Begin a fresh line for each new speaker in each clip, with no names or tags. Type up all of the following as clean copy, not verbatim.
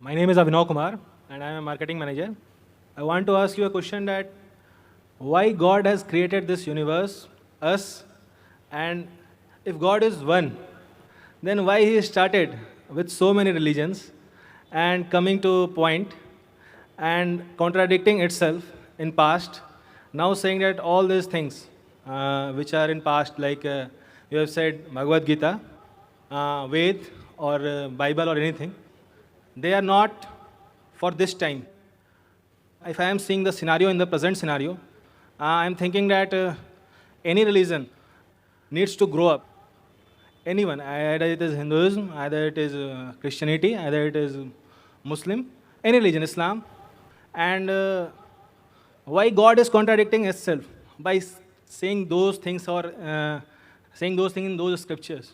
My name is Abhinav Kumar and I am a marketing manager. I want to ask you a question that why God has created this universe, us, and if God is one, then why He started with so many religions and coming to point and contradicting itself in past, now saying that all these things which are in past, like you have said Bhagavad Gita, Ved or Bible or anything, they are not for this time. If I am seeing the scenario in the present scenario, I am thinking that any religion needs to grow up. Anyone, either it is Hinduism, either it is Christianity, either it is Muslim, any religion, Islam, and why God is contradicting itself by saying those things or saying those things in those scriptures.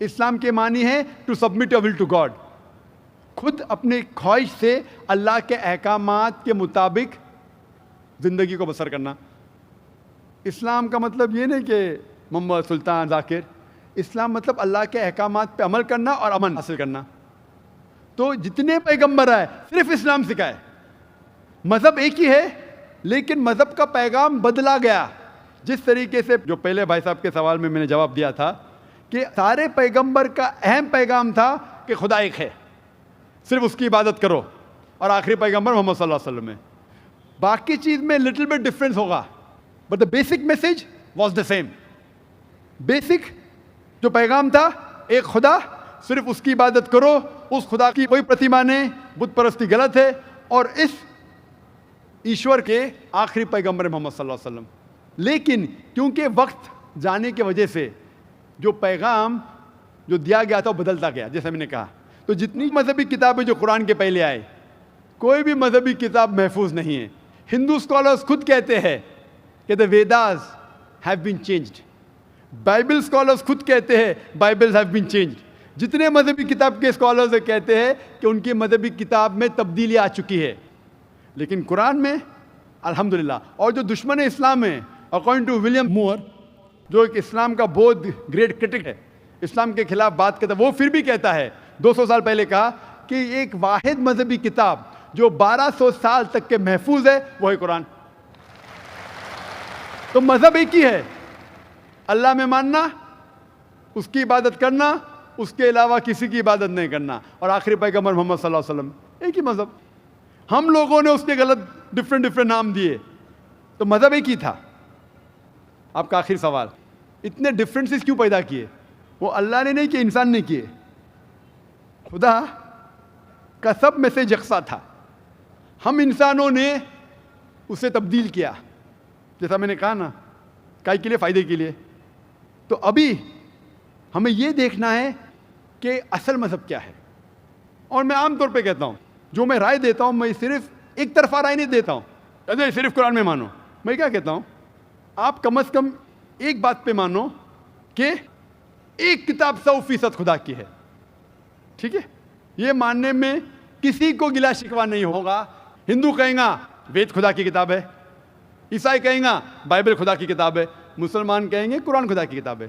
اسلام کے معنی ہے to submit your will to God, خود اپنے خواہش سے اللہ کے احکامات کے مطابق زندگی کو بسر کرنا۔ اسلام کا مطلب یہ نہیں کہ محمد سلطان ذاکر، اسلام مطلب اللہ کے احکامات پہ عمل کرنا اور امن حاصل کرنا۔ تو جتنے پیغمبر آئے صرف اسلام سکھائے، مذہب ایک ہی ہے لیکن مذہب کا پیغام بدلا گیا۔ جس طریقے سے جو پہلے بھائی صاحب کے سوال میں نے جواب دیا تھا کہ سارے پیغمبر کا اہم پیغام تھا کہ خدا ایک ہے، صرف اس کی عبادت کرو، اور آخری پیغمبر محمد صلی اللہ علیہ وسلم ہے۔ باقی چیز میں لٹل بٹ ڈفرینس ہوگا but the basic message was the same. Basic جو پیغام تھا ایک خدا، صرف اس کی عبادت کرو، اس خدا کی کوئی پرتیما نہیں، بت پرستی غلط ہے، اور اس ایشور کے آخری پیغمبر محمد صلی اللہ علیہ وسلم۔ لیکن کیونکہ وقت جانے کی وجہ سے جو پیغام جو دیا گیا تھا وہ بدلتا گیا، جیسے میں نے کہا۔ تو جتنی مذہبی کتابیں جو قرآن کے پہلے آئے، کوئی بھی مذہبی کتاب محفوظ نہیں ہے۔ ہندو اسکالرز خود کہتے ہیں کہ the Vedas have been changed, Bible scholars خود کہتے ہیں بائبلز ہیو بین چینجڈ۔ جتنے مذہبی کتاب کے اسکالرز کہتے ہیں کہ ان کی مذہبی کتاب میں تبدیلی آ چکی ہے، لیکن قرآن میں الحمدللہ۔ اور جو دشمن اسلام ہیں، اکارڈنگ ٹو ولیم مور، جو ایک اسلام کا بہت گریٹ کرٹک ہے، اسلام کے خلاف بات کرتا ہے، وہ پھر بھی کہتا ہے 200 سال پہلے کہا کہ ایک واحد مذہبی کتاب جو 1200 سال تک کے محفوظ ہے وہ ہے قرآن۔ تو مذہب ایک ہی ہے، اللہ میں ماننا، اس کی عبادت کرنا، اس کے علاوہ کسی کی عبادت نہیں کرنا، اور آخری پیغمبر محمد صلی اللہ علیہ وسلم، ایک ہی مذہب۔ ہم لوگوں نے اس کے غلط ڈفرینٹ نام دیے، تو مذہب ایک ہی تھا۔ آپ کا آخری سوال، اتنے ڈفرینسز کیوں پیدا کیے؟ وہ اللہ نے نہیں کیے، انسان نے کیے۔ خدا کا سب میسج یکساں تھا، ہم انسانوں نے اسے تبدیل کیا، جیسا میں نے کہا نا، کائی کے لیے؟ فائدے کے لیے۔ تو ابھی ہمیں یہ دیکھنا ہے کہ اصل مذہب کیا ہے۔ اور میں عام طور پہ کہتا ہوں، جو میں رائے دیتا ہوں، میں صرف ایک طرفہ رائے نہیں دیتا ہوں، ارے صرف قرآن میں مانو۔ میں کیا کہتا ہوں، آپ کم از کم ایک بات پہ مانو کہ ایک کتاب 100% خدا کی ہے، ٹھیک ہے؟ یہ ماننے میں کسی کو گلا شکوہ نہیں ہوگا۔ ہندو کہیں گا وید خدا کی کتاب ہے، عیسائی کہیں گا بائبل خدا کی کتاب ہے، مسلمان کہیں گے قرآن خدا کی کتاب ہے۔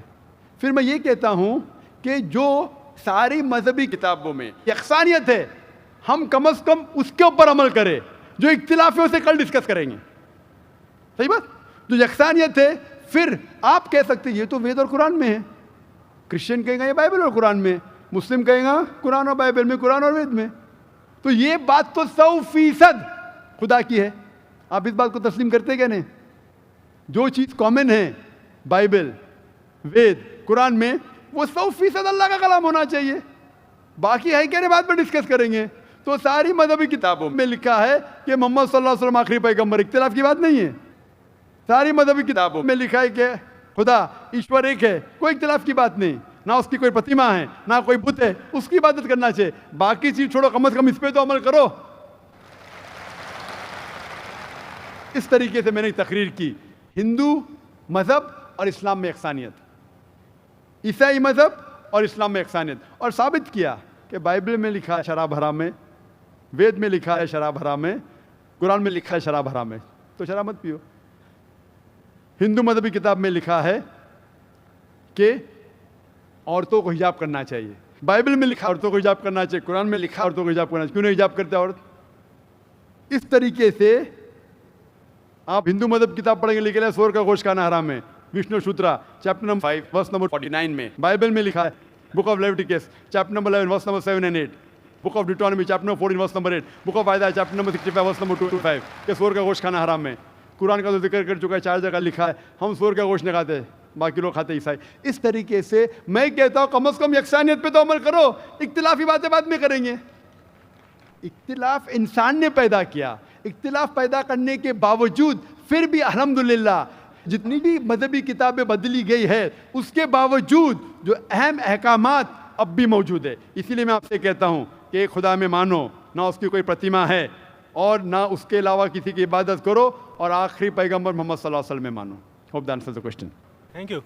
پھر میں یہ کہتا ہوں کہ جو ساری مذہبی کتابوں میں یکسانیت ہے، ہم کم از کم اس کے اوپر عمل کریں۔ جو اختلاف ہے اسے کل ڈسکس کریں گے، صحیح بات؟ جو یکسانیت ہے، پھر آپ کہہ سکتے یہ تو وید اور قرآن میں ہے، کرسچن کہیں گا یہ بائبل اور قرآن میں، مسلم کہیں گا قرآن اور بائبل میں، قرآن اور وید میں۔ تو یہ بات تو 100% خدا کی ہے۔ آپ اس بات کو تسلیم کرتے کہ نہیں؟ جو چیز کامن ہے بائبل، وید، قرآن میں، وہ 100% اللہ کا کلام ہونا چاہیے۔ باقی ہے کہنے بات پر ڈسکس کریں گے۔ تو ساری مذہبی کتابوں میں لکھا ہے کہ محمد صلی اللہ علیہ وسلم آخری پیغمبر، اختلاف کی بات نہیں ہے۔ ساری مذہبی کتابوں میں لکھا ہے کہ خدا ایشور ایک ہے، کوئی اختلاف کی بات نہیں، نہ اس کی کوئی پرتیما ہے، نہ کوئی بت ہے، اس کی عبادت کرنا چاہیے۔ باقی چیز چھوڑو، کم از کم اس پہ تو عمل کرو۔ اس طریقے سے میں نے تقریر کی، ہندو مذہب اور اسلام میں یکسانیت، عیسائی مذہب اور اسلام میں یکسانیت، اور ثابت کیا کہ بائبل میں لکھا ہے شراب حرام ہے، وید میں لکھا ہے شراب حرام ہے، قرآن میں لکھا ہے شراب حرام ہے، تو شراب مت پیو۔ ہندو مذہبی کتاب میں لکھا ہے کہ عورتوں کو حجاب کرنا چاہیے، بائبل میں لکھا عورتوں کو حجاب کرنا چاہیے، قرآن میں لکھا عورتوں کو حجاب کرنا چاہیے، کیوں نہیں حجاب کرتے عورت؟ اس طریقے سے آپ ہندو مذہب کتاب پڑھیں گے، لکھا ہے سور کا گوشت کھانا حرام ہے، Vishnu Sutra chapter number 5 verse number 49 میں۔ بائبل میں لکھا ہے book of Leviticus chapter number 11 verse number 7 and 8، book of Deuteronomy chapter number 14 verse number 8، book of Isaiah chapter number 65 verse number 2 to 5 کہ سور کا گوشت کھانا حرام ہے۔ قرآن کا تو ذکر کر چکا ہے، 4 جگہ لکھا ہے ہم سور کا گوشت نہیں کھاتے، باقی لوگ کھاتے عیسائی۔ اس طریقے سے میں کہتا ہوں کم از کم یکسانیت پہ تو عمل کرو، اختلافی باتیں بعد میں کریں گے۔ اختلاف انسان نے پیدا کیا، اختلاف پیدا کرنے کے باوجود پھر بھی الحمدللہ جتنی بھی مذہبی کتابیں بدلی گئی ہے، اس کے باوجود جو اہم احکامات اب بھی موجود ہے۔ اسی لیے میں آپ سے کہتا ہوں کہ ایک خدا میں مانو، نہ اس کی کوئی پرتیما ہے اور نہ اس کے علاوہ کسی کی عبادت کرو، اور آخری پیغمبر محمد صلی اللہ علیہ وسلم میں مانو۔ Hope that answers the question.
Thank you.